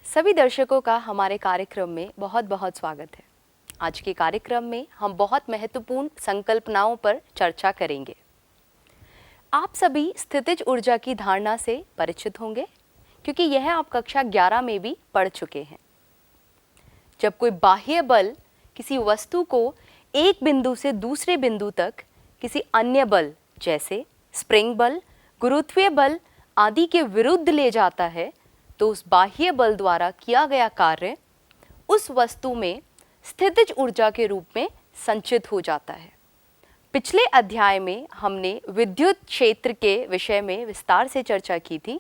सभी दर्शकों का हमारे कार्यक्रम में बहुत बहुत स्वागत है। आज के कार्यक्रम में हम बहुत महत्वपूर्ण संकल्पनाओं पर चर्चा करेंगे। आप सभी स्थितिज ऊर्जा की धारणा से परिचित होंगे क्योंकि यह आप कक्षा 11 में भी पढ़ चुके हैं। जब कोई बाह्य बल किसी वस्तु को एक बिंदु से दूसरे बिंदु तक किसी अन्य बल जैसे स्प्रिंग बल, गुरुत्वीय बल आदि के विरुद्ध ले जाता है तो उस बाह्य बल द्वारा किया गया कार्य उस वस्तु में स्थितिज ऊर्जा के रूप में संचित हो जाता है। पिछले अध्याय में हमने विद्युत क्षेत्र के विषय में विस्तार से चर्चा की थी।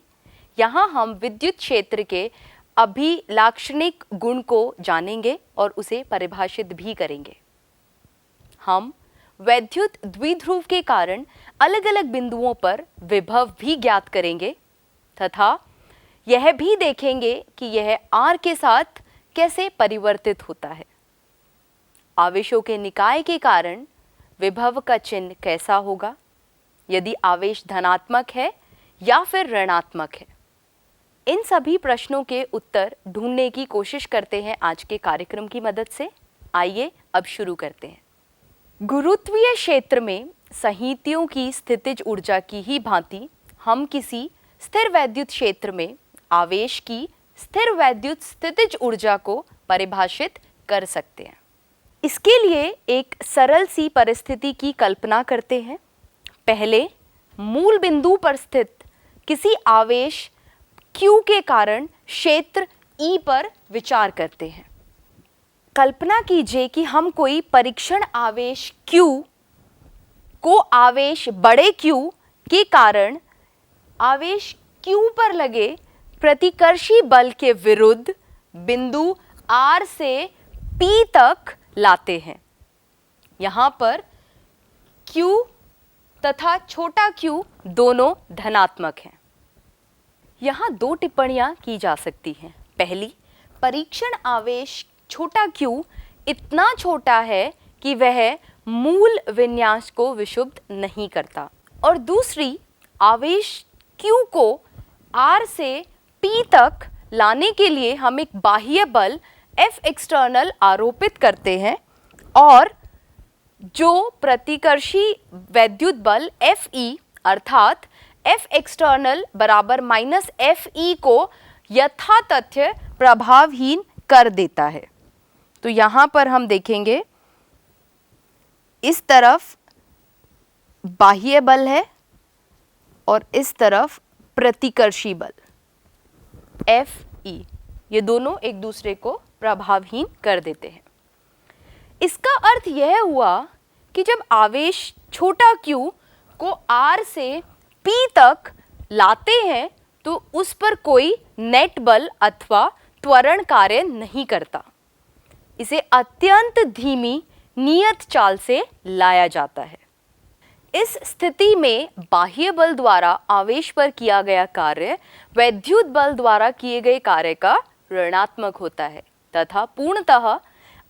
यहाँ हम विद्युत क्षेत्र के अभिलाक्षणिक गुण को जानेंगे और उसे परिभाषित भी करेंगे। हम वैद्युत द्विध्रुव के कारण अलग अलग बिंदुओं पर विभव भी ज्ञात करेंगे तथा यह भी देखेंगे कि यह R के साथ कैसे परिवर्तित होता है। आवेशों के निकाय के कारण विभव का चिन्ह कैसा होगा, यदि आवेश धनात्मक है या फिर ऋणात्मक है। इन सभी प्रश्नों के उत्तर ढूंढने की कोशिश करते हैं आज के कार्यक्रम की मदद से। आइए अब शुरू करते हैं। गुरुत्वीय क्षेत्र में संहितियों की स्थितिज ऊर्जा की ही भांति हम किसी स्थिर वैद्युत क्षेत्र में आवेश की स्थिर वैद्युत स्थितिज ऊर्जा को परिभाषित कर सकते हैं। इसके लिए एक सरल सी परिस्थिति की कल्पना करते हैं। पहले मूल बिंदु पर स्थित किसी आवेश Q के कारण क्षेत्र E पर विचार करते हैं। कल्पना कीजिए कि हम कोई परीक्षण आवेश Q को आवेश बड़े Q के कारण आवेश Q पर लगे प्रतिकर्षी बल के विरुद्ध बिंदु R से P तक लाते हैं। यहाँ पर Q तथा छोटा q दोनों धनात्मक हैं। यहाँ दो टिप्पणियाँ की जा सकती हैं। पहली, परीक्षण आवेश छोटा q इतना छोटा है कि वह मूल विन्यास को विक्षुब्ध नहीं करता, और दूसरी, आवेश q को R से P तक लाने के लिए हम एक बाह्य बल F एक्सटर्नल आरोपित करते हैं और जो प्रतिकर्षी वैद्युत बल Fe अर्थात F एक्सटर्नल बराबर माइनस Fe को यथातथ्य प्रभावहीन कर देता है। तो यहाँ पर हम देखेंगे इस तरफ बाह्य बल है और इस तरफ प्रतिकर्षी बल Fe, ये दोनों एक दूसरे को प्रभावहीन कर देते हैं। इसका अर्थ यह हुआ कि जब आवेश छोटा q को R से P तक लाते हैं तो उस पर कोई नेट बल अथवा त्वरण कार्य नहीं करता। इसे अत्यंत धीमी नियत चाल से लाया जाता है। इस स्थिति में बाह्य बल द्वारा आवेश पर किया गया कार्य वैद्युत बल द्वारा किए गए कार्य का ऋणात्मक होता है तथा पूर्णतः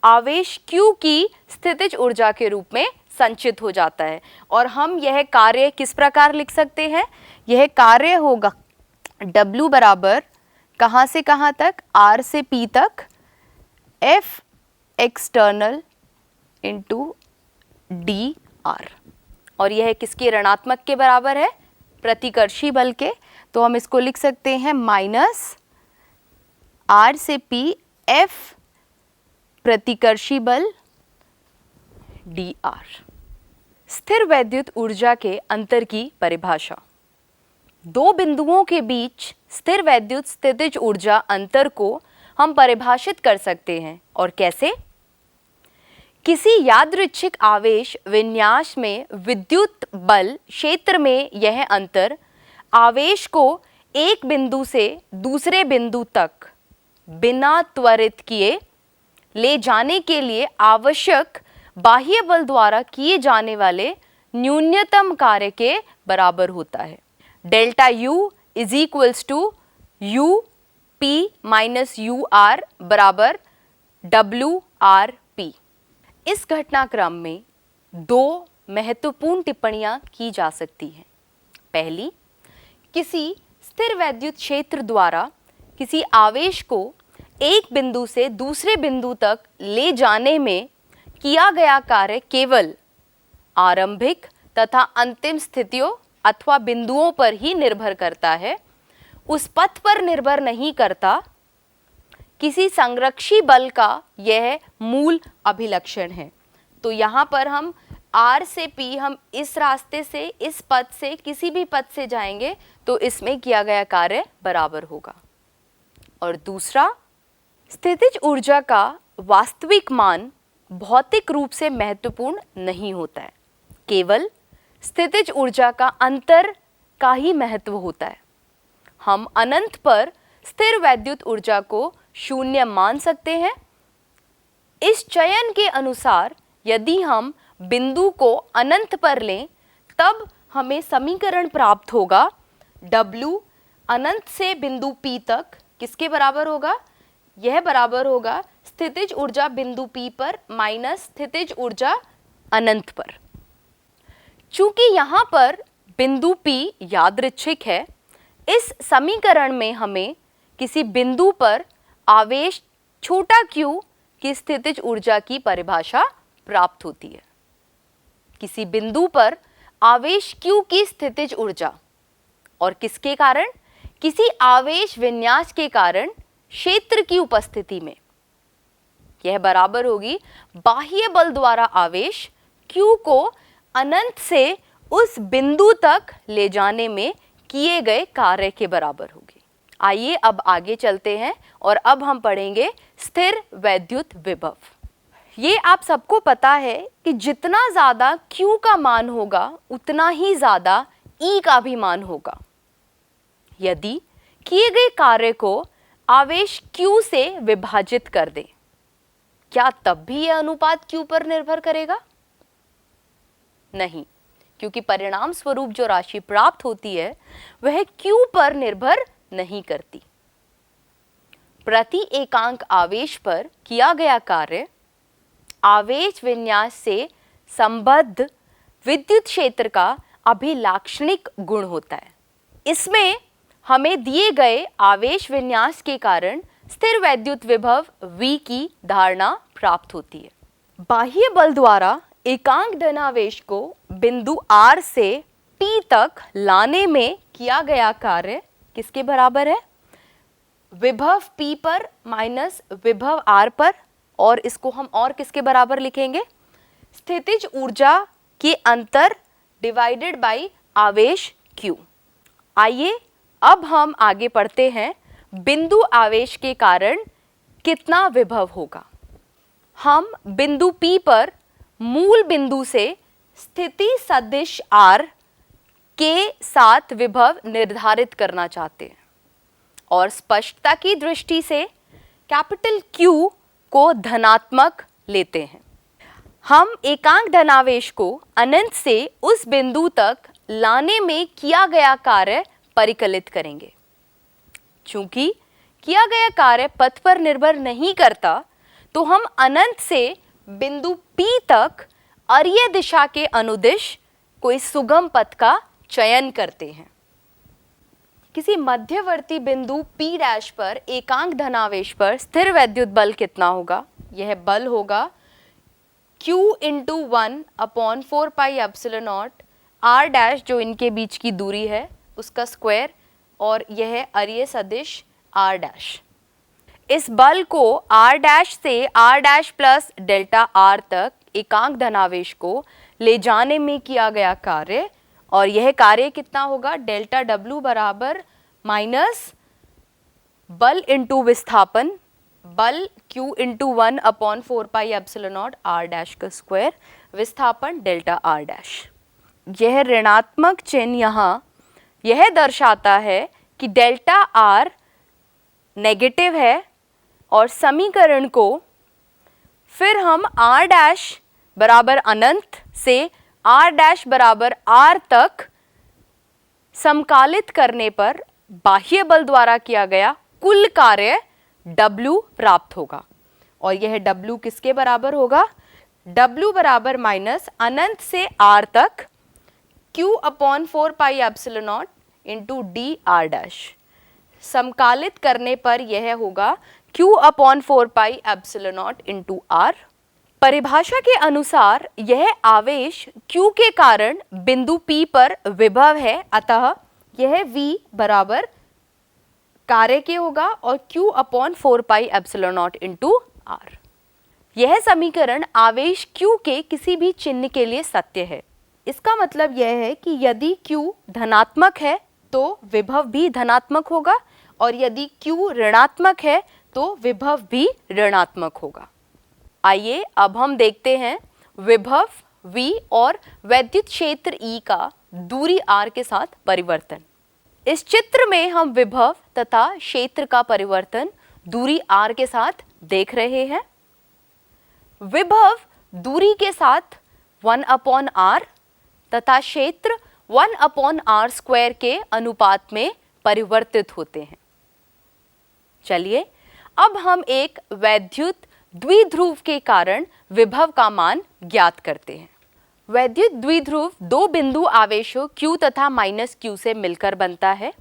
आवेश Q की स्थितिज ऊर्जा के रूप में संचित हो जाता है। और हम यह कार्य किस प्रकार लिख सकते हैं? यह कार्य होगा W बराबर कहाँ से कहाँ तक? R से P तक F एक्सटर्नल इंटू DR, और यह किसके ऋणात्मक के बराबर है? प्रतिकर्षी बल के। तो हम इसको लिख सकते हैं माइनस R से P F प्रतिकर्षी बल DR। स्थिर वैद्युत ऊर्जा के अंतर की परिभाषा। दो बिंदुओं के बीच स्थिर वैद्युत स्थितिज ऊर्जा अंतर को हम परिभाषित कर सकते हैं। और कैसे? किसी यादृच्छिक आवेश विन्यास में विद्युत बल क्षेत्र में यह अंतर आवेश को एक बिंदु से दूसरे बिंदु तक बिना त्वरित किए ले जाने के लिए आवश्यक बाह्य बल द्वारा किए जाने वाले न्यूनतम कार्य के बराबर होता है। Delta U is equals to UP minus UR बराबर WRP। इस घटनाक्रम में दो महत्वपूर्ण टिप्पणियां की जा सकती हैं। पहली, किसी स्थिर वैद्युत क्षेत्र द्वारा किसी आवेश को एक बिंदु से दूसरे बिंदु तक ले जाने में किया गया कार्य केवल आरंभिक तथा अंतिम स्थितियों अथवा बिंदुओं पर ही निर्भर करता है, उस पथ पर निर्भर नहीं करता। किसी संरक्षी बल का यह मूल अभिलक्षण है। तो यहाँ पर हम R से P, हम इस रास्ते से, इस पथ से, किसी भी पथ से जाएंगे तो इसमें किया गया कार्य बराबर होगा। और दूसरा, स्थितिज ऊर्जा का वास्तविक मान भौतिक रूप से महत्वपूर्ण नहीं होता है, केवल स्थितिज ऊर्जा का अंतर का ही महत्व होता है। हम अनंत पर स्थिर वैद्युत ऊर्जा को शून्य मान सकते हैं। इस चयन के अनुसार यदि हम बिंदु को अनंत पर लें तब हमें समीकरण प्राप्त होगा। W अनंत से बिंदु P तक किसके बराबर होगा? यह बराबर होगा स्थितिज ऊर्जा बिंदु P पर माइनस स्थितिज ऊर्जा अनंत पर। चूंकि यहाँ पर बिंदु P यादृच्छिक है, इस समीकरण में हमें किसी बिंदु पर आवेश छोटा q की स्थितिज ऊर्जा की परिभाषा प्राप्त होती है। किसी बिंदु पर आवेश q की स्थितिज ऊर्जा और किसके कारण? किसी आवेश विन्यास के कारण क्षेत्र की उपस्थिति में, यह बराबर होगी बाह्य बल द्वारा आवेश q को अनंत से उस बिंदु तक ले जाने में किए गए कार्य के बराबर होगी। आइए अब आगे चलते हैं और अब हम पढ़ेंगे स्थिर वैद्युत विभव। ये आप सबको पता है कि जितना ज़्यादा Q का मान होगा उतना ही ज़्यादा E का भी मान होगा। यदि किए गए कार्य को आवेश Q से विभाजित कर दें, क्या तब भी यह अनुपात Q पर निर्भर करेगा? नहीं, क्योंकि परिणाम स्वरूप जो राशि प्राप्त होती है वह Q पर निर्भर नहीं करती। प्रति एकांक आवेश पर किया गया कार्य आवेश विन्यास से संबद्ध विद्युत क्षेत्र का अभिलाक्षणिक गुण होता है। इसमें हमें दिए गए आवेश विन्यास के कारण स्थिर वैद्युत विभव V की धारणा प्राप्त होती है। बाह्य बल द्वारा एकांक धनावेश को बिंदु R से P तक लाने में किया गया कार्य किसके बराबर है? विभव P पर माइनस विभव R पर, और इसको हम और किसके बराबर लिखेंगे? स्थितिज ऊर्जा के अंतर डिवाइडेड बाय आवेश Q। आइए अब हम आगे पढ़ते हैं बिंदु आवेश के कारण कितना विभव होगा। हम बिंदु P पर मूल बिंदु से स्थिति सदिश R के साथ विभव निर्धारित करना चाहते हैं और स्पष्टता की दृष्टि से कैपिटल Q को धनात्मक लेते हैं। हम एकांक धनावेश को अनंत से उस बिंदु तक लाने में किया गया कार्य परिकलित करेंगे। चूंकि किया गया कार्य पथ पर निर्भर नहीं करता, तो हम अनंत से बिंदु P तक अरीय दिशा के अनुदिश कोई सुगम पथ का चयन करते हैं। किसी मध्यवर्ती बिंदु P डैश पर एकांक धनावेश पर स्थिर वैद्युत बल कितना होगा? यह बल होगा Q into 1/4 pi epsilon not R dash, जो इनके बीच की दूरी है उसका स्क्वायर, और यह अरीय सदिश R डैश। इस बल को R डैश से R dash plus delta R तक एकांक धनावेश को ले जाने में किया गया कार्य, और यह कार्य कितना होगा? डेल्टा W बराबर माइनस बल इंटू विस्थापन, बल Q into 1/4 pi epsilon not R dash का स्क्वायर, विस्थापन डेल्टा R डैश। यह ऋणात्मक चिन्ह यहाँ यह दर्शाता है कि डेल्टा R नेगेटिव है, और समीकरण को फिर हम R डैश बराबर अनंत से R डैश बराबर R तक समकालित करने पर बाह्य बल द्वारा किया गया कुल कार्य W प्राप्त होगा, और यह W किसके बराबर होगा? W बराबर माइनस अनंत से R तक Q/4 pi epsilon naught into D R dash. समकालित करने पर यह होगा Q upon 4 pi epsilon naught into R। परिभाषा के अनुसार यह आवेश Q के कारण बिंदु P पर विभव है, अतः यह V बराबर कार्य के होगा और Q upon 4 pi epsilon naught into R। यह समीकरण आवेश Q के किसी भी चिन्ह के लिए सत्य है। इसका मतलब यह है कि यदि Q धनात्मक है तो विभव भी धनात्मक होगा और यदि Q ऋणात्मक है तो विभव भी ऋणात्मक होगा। आइए अब हम देखते हैं विभव V और वैद्युत क्षेत्र E का दूरी r के साथ परिवर्तन। इस चित्र में हम विभव तथा क्षेत्र का परिवर्तन दूरी r के साथ देख रहे हैं। विभव दूरी के साथ 1 अपॉन r तथा क्षेत्र 1 अपॉन r स्क्वायर के अनुपात में परिवर्तित होते हैं। चलिए अब हम एक वैद्युत द्विध्रुव के कारण विभव का मान ज्ञात करते हैं। वैद्युत द्विध्रुव दो बिंदु आवेशों Q तथा माइनस Q से मिलकर बनता है।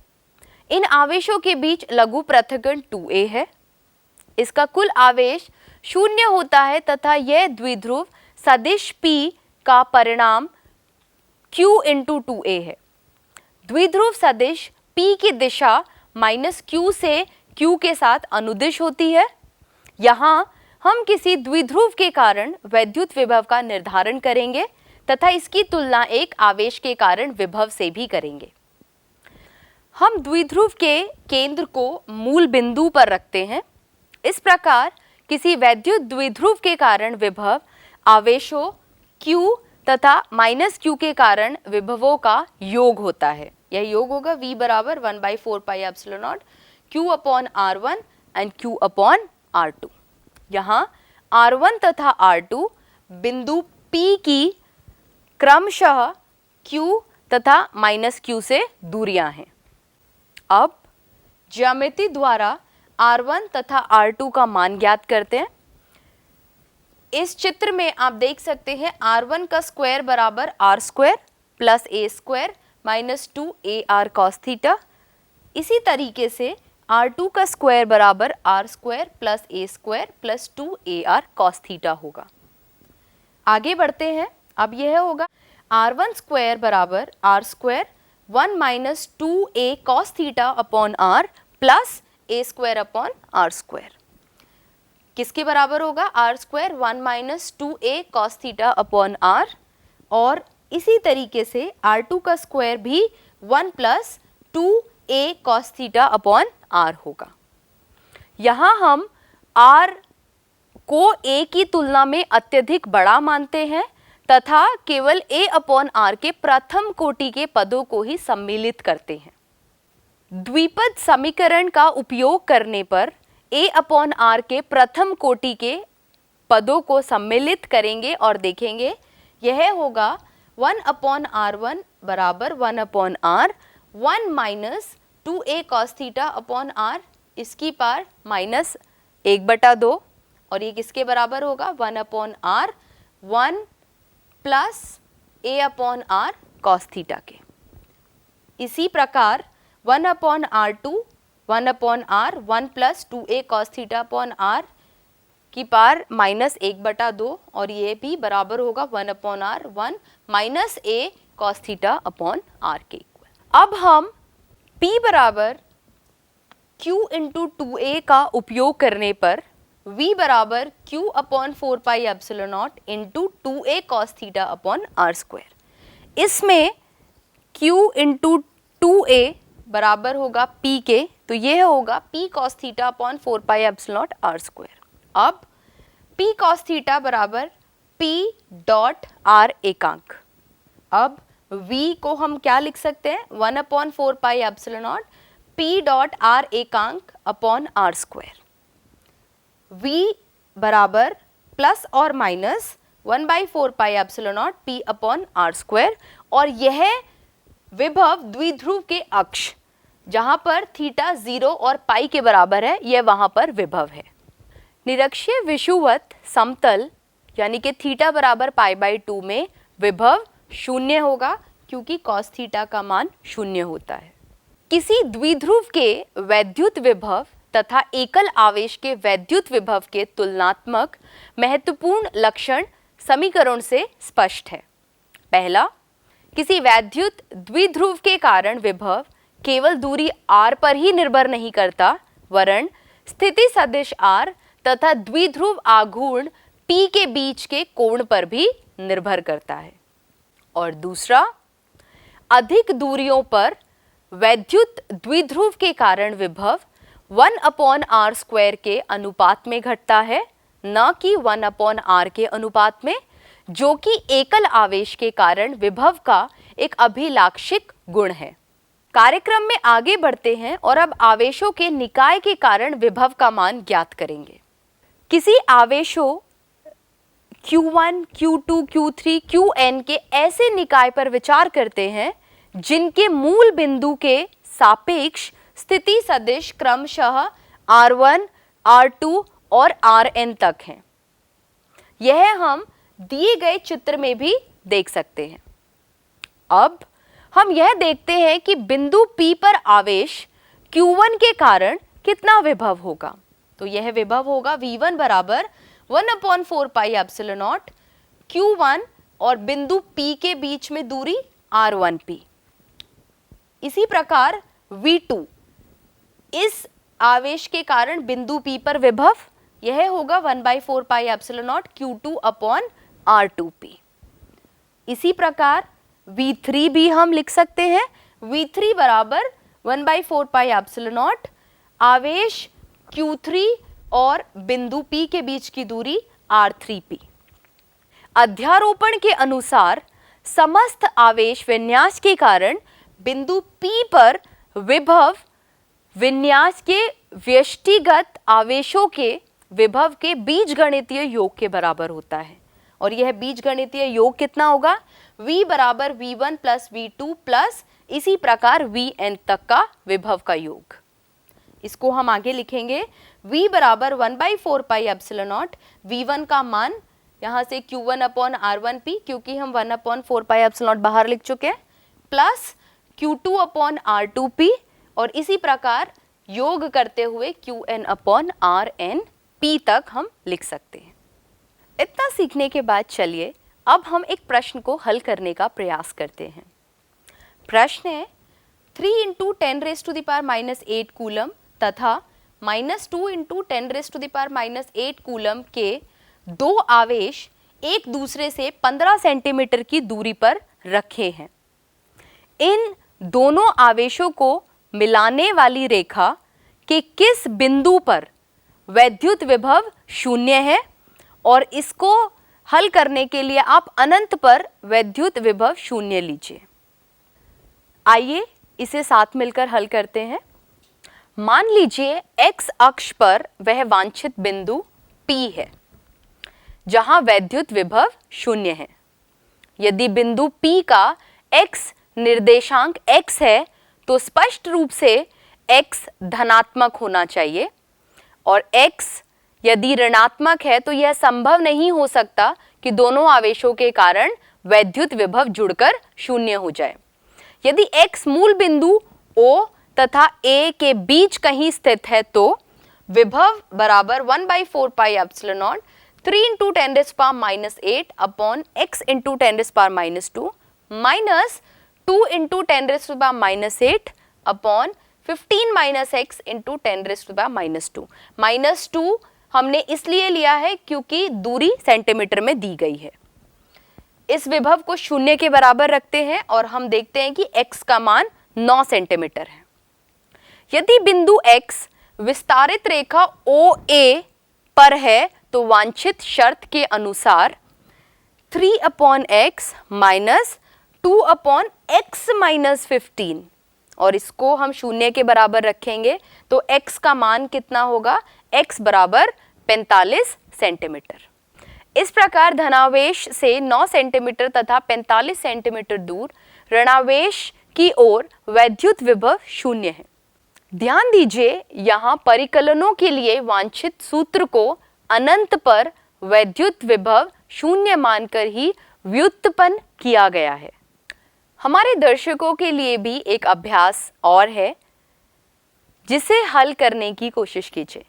इन आवेशों के बीच लघु पृथक्करण 2a है। इसका कुल आवेश 0 होता है तथा यह द्विध्रुव सदिश P का परिणाम Q इंटू 2a है। द्विध्रुव सदिश P की दिशा माइनस Q से Q के साथ अनुदिश होती है। यहाँ हम किसी द्विध्रुव के कारण वैद्युत विभव का निर्धारण करेंगे तथा इसकी तुलना एक आवेश के कारण विभव से भी करेंगे। हम द्विध्रुव के केंद्र को मूल बिंदु पर रखते हैं। इस प्रकार किसी वैद्युत द्विध्रुव के कारण विभव आवेशों Q तथा माइनस Q के कारण विभवों का योग होता है। यह योग होगा V बराबर 1/4 पाई epsilon not Q upon R1 and Q upon R2। यहाँ R1 तथा R2 बिंदु P की क्रमशः Q तथा माइनस Q से दूरियां हैं। अब ज्यामिति द्वारा R1 तथा R2 का मान ज्ञात करते हैं। इस चित्र में आप देख सकते हैं R1 का स्क्वायर बराबर R square plus A square minus 2AR cos theta. इसी तरीके से R2 का स्क्वायर बराबर R square plus A square plus 2AR cos theta होगा। आगे बढ़ते हैं। अब यह होगा R1 स्क्वायर बराबर R square 1 minus 2A cos theta upon R plus A square upon R square. किसके बराबर होगा? R square 1 minus 2A cos theta upon R, और इसी तरीके से R2 का स्क्वायर भी 1 plus 2A cos theta upon R होगा। यहाँ हम R को A की तुलना में अत्यधिक बड़ा मानते हैं तथा केवल A अपॉन R के प्रथम कोटि के पदों को ही सम्मिलित करते हैं। द्विपद समीकरण का उपयोग करने पर A अपॉन R के प्रथम कोटि के पदों को सम्मिलित करेंगे और देखेंगे यह होगा 1 अपॉन R1 बराबर 1 upon R 1 minus 2A cos theta upon R, इसकी पार माइनस 1/2, और ये किसके बराबर होगा? 1 upon R 1 plus A upon R cos theta के। इसी प्रकार 1 upon R2 1 upon R 1 plus 2A cos theta upon R की पार माइनस 1/2, और ये भी बराबर होगा 1 upon R 1 minus A cos theta upon R के इक्वल। अब हम P बराबर Q इंटू 2A का उपयोग करने पर V बराबर Q upon 4 pi epsilon naught into 2A cos theta upon R square. इसमें Q इंटू 2A बराबर होगा P के, तो यह होगा P cos theta upon 4 pi epsilon not R square. अब P cos थीटा बराबर P डॉट R एकांक। अब V को हम क्या लिख सकते हैं? 1 upon 4 pi epsilon not P dot R एकांक अपॉन R स्क्वायर। V बराबर प्लस और minus 1/4 pi epsilon not P upon R square, और यह विभव द्विध्रुव के अक्ष जहां पर थीटा 0 और पाई के बराबर है, यह वहां पर विभव है। निरक्षीय विषुवत समतल यानी कि थीटा बराबर π/2 में विभव 0 होगा, क्योंकि cos थीटा का मान 0 होता है। किसी द्विध्रुव के वैद्युत विभव तथा एकल आवेश के वैद्युत विभव के तुलनात्मक महत्वपूर्ण लक्षण समीकरण से स्पष्ट है। पहला, किसी वैद्युत द्विध्रुव के कारण विभव केवल दूरी r पर ही निर्भर नहीं करता, वरन स्थिति सदिश r तथा द्विध्रुव आघूर्ण p के बीच के कोण पर भी निर्भर करता है। और दूसरा, अधिक दूरियों पर वैद्युत द्विध्रुव के कारण विभव 1/r² के अनुपात में घटता है, न कि 1/r के अनुपात में, जो कि एकल आवेश के कारण विभव का एक अभिलाक्षिक गुण है। कार्यक्रम में आगे बढ़ते हैं और अब आवेशों के निकाय के कारण विभव का मान ज्ञात करेंगे। किसी आवेशों Q1, Q2, Q3, Qn के ऐसे निकाय पर विचार करते हैं जिनके मूल बिंदु के सापेक्ष स्थिति सदिश क्रमशः R1, R2 और Rn तक हैं। यह हम दिए गए चित्र में भी देख सकते हैं। अब हम यह देखते हैं कि बिंदु P पर आवेश Q1 के कारण कितना विभव होगा। तो यह विभव होगा V1 बराबर 1/4 पाई एप्सिलॉन नॉट Q1 और बिंदु P के बीच में दूरी R1P। इसी प्रकार V2 इस आवेश के कारण बिंदु P पर विभव यह होगा 1/4 पाई epsilon not Q2 upon R2P। इसी प्रकार V3 भी हम लिख सकते हैं। V3 बराबर 1/4 पाई एप्सिलॉन नॉट आवेश Q3 और बिंदु P के बीच की दूरी R3P। अध्यारोपण के अनुसार समस्त आवेश विन्यास के कारण बिंदु P पर विभव विन्यास के व्यष्टिगत आवेशों के विभव के बीजगणितीय योग के बराबर होता है। और यह बीजगणितीय योग कितना होगा? V बराबर V1 प्लस V2 प्लस इसी प्रकार Vn तक का विभव का योग। इसको हम आगे लिखेंगे V बराबर 1/4 पाई एप्सिलॉन नॉट, V1 का मान यहाँ से Q1 अपॉन R1P, क्योंकि हम 1/4 पाई एप्सिलॉन नॉट बाहर लिख चुके हैं, प्लस Q2 अपॉन R2P और इसी प्रकार योग करते हुए Qn अपॉन RnP तक हम लिख सकते हैं। इतना सीखने के बाद चलिए अब हम एक प्रश्न को हल करने का प्रयास करते हैं। प्रश्न है 3 × 10⁻⁻8 कूलम तथा -2 × 10⁻⁻8 कूलम के दो आवेश एक दूसरे से 15 सेंटीमीटर की दूरी पर रखे हैं। इन दोनों आवेशों को मिलाने वाली रेखा के किस बिंदु पर वैद्युत विभव 0 है, और इसको हल करने के लिए आप अनंत पर वैद्युत विभव 0 लीजिए। आइए इसे साथ मिलकर हल करते हैं। मान लीजिए x अक्ष पर वह वांछित बिंदु P है जहां वैद्युत विभव 0 है। यदि बिंदु P का x निर्देशांक x है तो स्पष्ट रूप से x धनात्मक होना चाहिए, और x यदि ऋणात्मक है तो यह संभव नहीं हो सकता कि दोनों आवेशों के कारण वैद्युत विभव जुड़कर 0 हो जाए। यदि x मूल बिंदु O तथा A के बीच कहीं स्थित है तो विभव बराबर 1/4 पाई epsilon not 3 × 10⁻⁸ upon x × 10⁻² minus 2 × 10⁻8 upon 15 - x × 10⁻²। -2 हमने इसलिए लिया है क्योंकि दूरी सेंटीमीटर में दी गई है। इस विभव को 0 के बराबर रखते हैं और हम देखते हैं कि x का मान 9 सेंटीमीटर है। यदि बिंदु x विस्तारित रेखा OA पर है तो वांछित शर्त के अनुसार 3/x माइनस 2/x - 15, और इसको हम 0 के बराबर रखेंगे तो x का मान कितना होगा? x बराबर 45 सेंटीमीटर। इस प्रकार धनावेश से 9 सेंटीमीटर तथा 45 सेंटीमीटर दूर ऋणावेश की ओर वैद्युत विभव 0 है। ध्यान दीजिए यहाँ परिकलनों के लिए वांछित सूत्र को अनंत पर वैद्युत विभव 0 मानकर ही व्युत्पन्न किया गया है। हमारे दर्शकों के लिए भी एक अभ्यास और है जिसे हल करने की कोशिश कीजिए।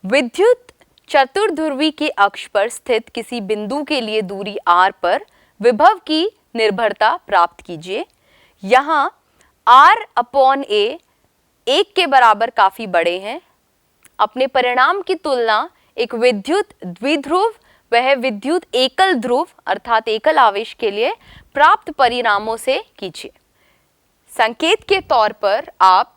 विद्युत चतुर्ध्रुवी के अक्ष पर स्थित किसी बिंदु के लिए दूरी r पर विभव की निर्भरता प्राप्त कीजिए। यहाँ r/a 1 के बराबर काफी बड़े हैं। अपने परिणाम की तुलना एक विद्युत द्विध्रुव वह विद्युत एकल ध्रुव अर्थात एकल आवेश के लिए प्राप्त परिणामों से कीजिए। संकेत के तौर पर आप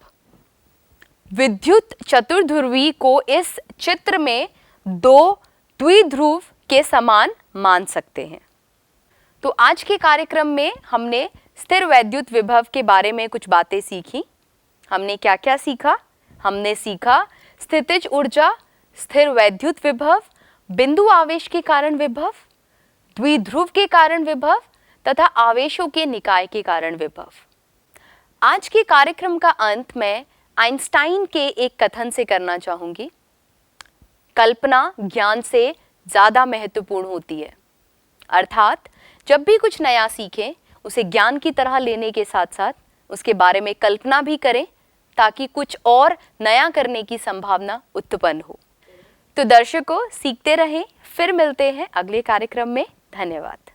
विद्युत चतुर्ध्रुवी को इस चित्र में दो द्विध्रुव के समान मान सकते हैं। तो आज के कार्यक्रम में हमने स्थिर वैद्युत विभव के बारे में कुछ बातें सीखी। हमने क्या क्या सीखा? हमने सीखा स्थितिज ऊर्जा, स्थिर वैद्युत विभव, बिंदु आवेश के कारण विभव, द्विध्रुव के कारण विभव तथा आवेशों के निकाय के कारण विभव। आज के कार्यक्रम का अंत मैं आइंस्टाइन के एक कथन से करना चाहूंगी। कल्पना ज्ञान से ज्यादा महत्वपूर्ण होती है। अर्थात जब भी कुछ नया सीखें उसे ज्ञान की तरह लेने के साथ साथ उसके बारे में कल्पना भी करें ताकि कुछ और नया करने की संभावना उत्पन्न हो। तो दर्शकों, सीखते रहें। फिर मिलते हैं अगले कार्यक्रम में। धन्यवाद।